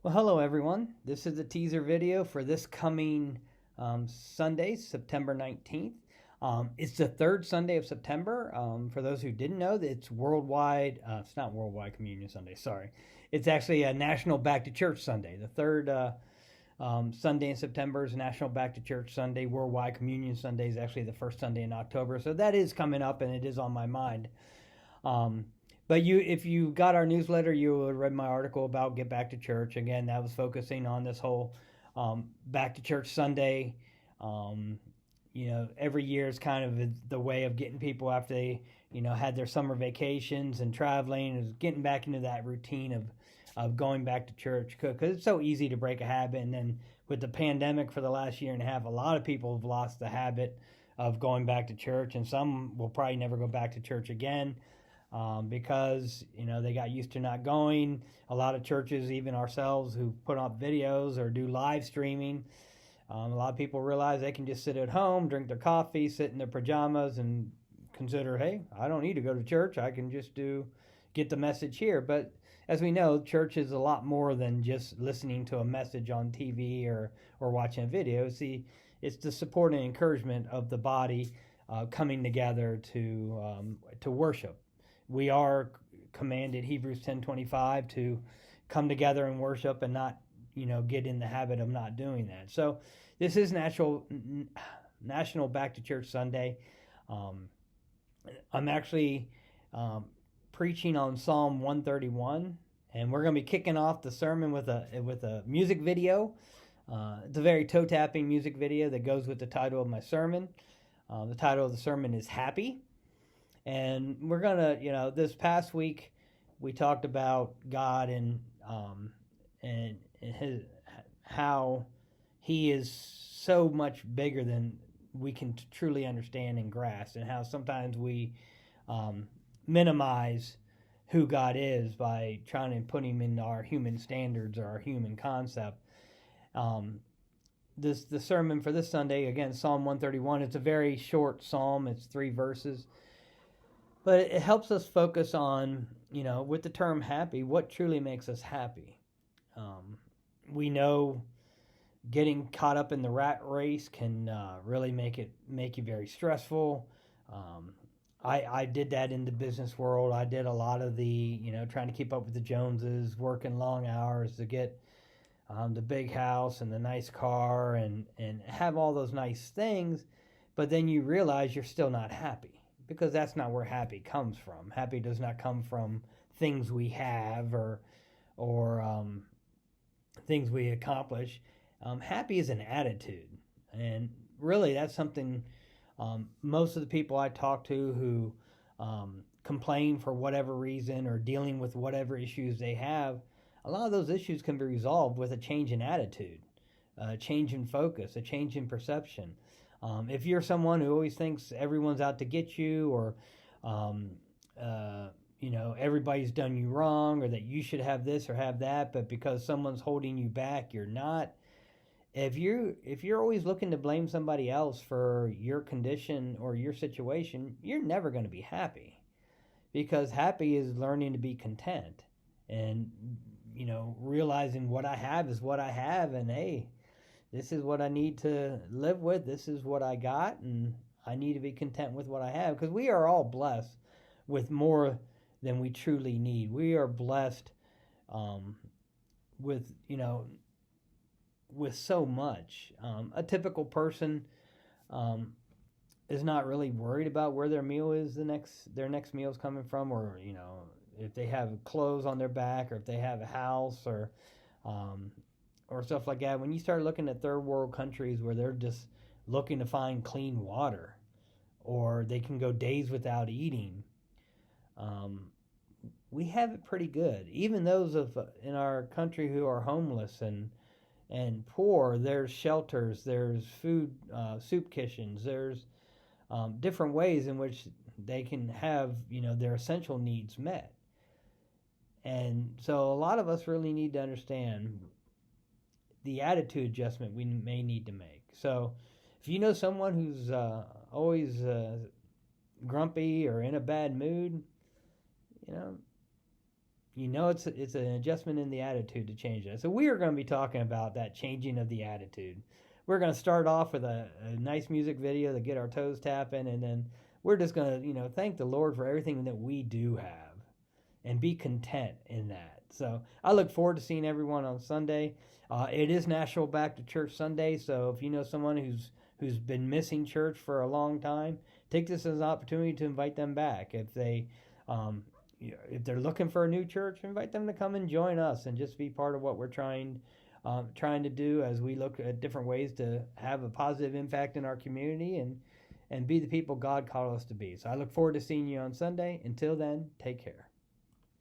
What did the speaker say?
Well, hello everyone. This is a teaser video for this coming Sunday, September 19th. It's the third Sunday of September. For those who didn't know, it's worldwide, it's not Worldwide Communion Sunday, sorry. It's actually a National Back to Church Sunday. The third Sunday in September is National Back to Church Sunday. Worldwide Communion Sunday is actually the first Sunday in October. So that is coming up and it is on my mind. Um, but if you got our newsletter, you would read my article about Get Back to Church. Again, that was focusing on this whole Back to Church Sunday. Um, every year is kind of the way of getting people after they, had their summer vacations and traveling, is getting back into that routine of going back to church because it's so easy to break a habit. And then with the pandemic for the last year and a half, a lot of people have lost the habit of going back to church, and some will probably never go back to church again. Because they got used to not going. A lot of churches, even ourselves, who put up videos or do live streaming, a lot of people realize they can just sit at home, drink their coffee, sit in their pajamas, and consider, hey, I don't need to go to church. I can just get the message here. But as we know, church is a lot more than just listening to a message on TV or watching a video. See, it's the support and encouragement of the body coming together to worship. We are commanded, Hebrews 10:25, to come together and worship and not, get in the habit of not doing that. So this is National Back to Church Sunday. I'm actually preaching on Psalm 131, and we're going to be kicking off the sermon with a music video. It's a very toe-tapping music video that goes with the title of my sermon. The title of the sermon is Happy. And we're gonna, this past week we talked about God and how He is so much bigger than we can truly understand and grasp, and how sometimes we minimize who God is by trying to put Him in our human standards or our human concept. The sermon for this Sunday, again, Psalm 131. It's a very short psalm. It's 3 verses. But it helps us focus on, with the term happy, what truly makes us happy. We know getting caught up in the rat race can really make you very stressful. I did that in the business world. I did a lot of the, trying to keep up with the Joneses, working long hours to get the big house and the nice car and have all those nice things. But then you realize you're still not happy. Because that's not where happy comes from. Happy does not come from things we have or things we accomplish. Happy is an attitude, and really that's something most of the people I talk to who complain for whatever reason or dealing with whatever issues they have, a lot of those issues can be resolved with a change in attitude, a change in focus, a change in perception. If you're someone who always thinks everyone's out to get you, or everybody's done you wrong, or that you should have this or have that, but because someone's holding you back, you're not. If you're always looking to blame somebody else for your condition or your situation, you're never going to be happy, because happy is learning to be content and realizing what I have is what I have, and hey, this is what I need to live with. This is what I got, and I need to be content with what I have, because we are all blessed with more than we truly need. We are blessed with so much. A typical person is not really worried about where their meal is their next meal is coming from, or if they have clothes on their back, or if they have a house, or stuff like that. When you start looking at third world countries where they're just looking to find clean water, or they can go days without eating, we have it pretty good. Even those in our country who are homeless and poor, there's shelters, there's food, soup kitchens, there's different ways in which they can have their essential needs met. And so a lot of us really need to understand the attitude adjustment we may need to make. So if you know someone who's always grumpy or in a bad mood, it's an adjustment in the attitude to change that. So we are going to be talking about that changing of the attitude. We're going to start off with a nice music video to get our toes tapping, and then we're just going to thank the Lord for everything that we do have and be content in that. So I look forward to seeing everyone on Sunday. It is National Back to Church Sunday, so if you know someone who's been missing church for a long time, take this as an opportunity to invite them back. If they're looking for a new church, invite them to come and join us and just be part of what we're trying to do as we look at different ways to have a positive impact in our community and be the people God called us to be. So I look forward to seeing you on Sunday. Until then, take care.